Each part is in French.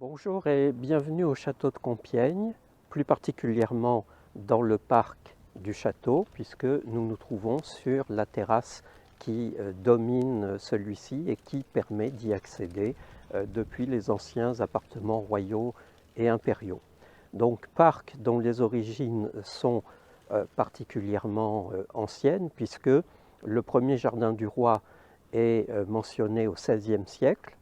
Bonjour et bienvenue au château de Compiègne, plus particulièrement dans le parc du château, puisque nous nous trouvons sur la terrasse qui domine celui-ci et qui permet d'y accéder depuis les anciens appartements royaux et impériaux. Donc parc dont les origines sont particulièrement anciennes, puisque le premier jardin du roi est mentionné au XVIe siècle,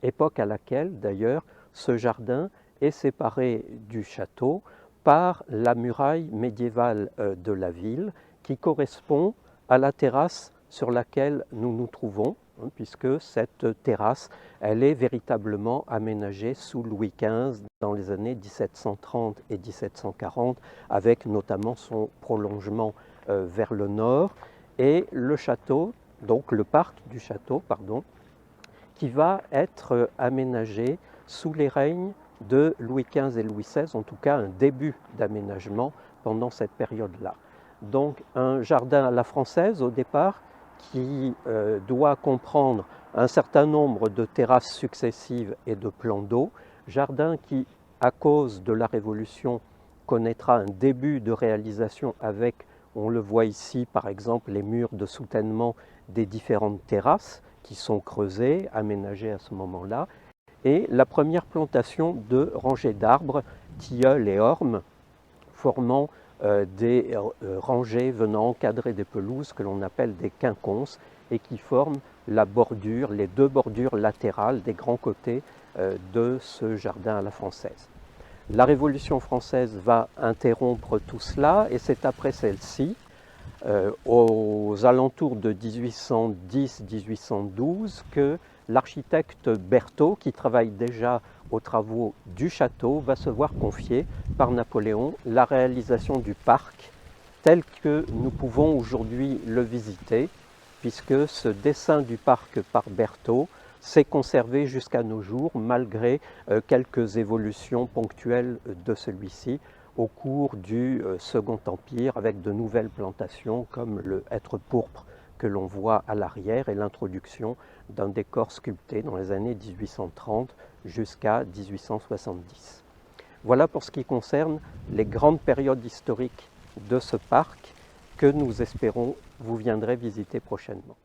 époque à laquelle d'ailleurs ce jardin est séparé du château par la muraille médiévale de la ville qui correspond à la terrasse sur laquelle nous nous trouvons, puisque cette terrasse, elle est véritablement aménagée sous Louis XV dans les années 1730 et 1740, avec notamment son prolongement vers le nord, et le château, donc le parc du château, pardon, qui va être aménagé sous les règnes de Louis XV et Louis XVI, en tout cas un début d'aménagement pendant cette période-là. Donc un jardin à la française au départ qui doit comprendre un certain nombre de terrasses successives et de plans d'eau, jardin qui, à cause de la Révolution, connaîtra un début de réalisation avec, on le voit ici par exemple, les murs de soutènement des différentes terrasses qui sont creusées, aménagées à ce moment-là, et la première plantation de rangées d'arbres, tilleuls et ormes, formant des rangées venant encadrer des pelouses que l'on appelle des quinconces et qui forment la bordure, les deux bordures latérales des grands côtés de ce jardin à la française. La Révolution française va interrompre tout cela et c'est après celle-ci, aux alentours de 1810-1812, que l'architecte Berthaud, qui travaille déjà aux travaux du château, va se voir confier par Napoléon la réalisation du parc tel que nous pouvons aujourd'hui le visiter, puisque ce dessin du parc par Berthaud s'est conservé jusqu'à nos jours, malgré quelques évolutions ponctuelles de celui-ci au cours du Second Empire, avec de nouvelles plantations comme le hêtre pourpre que l'on voit à l'arrière et l'introduction d'un décor sculpté dans les années 1830 jusqu'à 1870. Voilà pour ce qui concerne les grandes périodes historiques de ce parc que nous espérons vous viendrez visiter prochainement.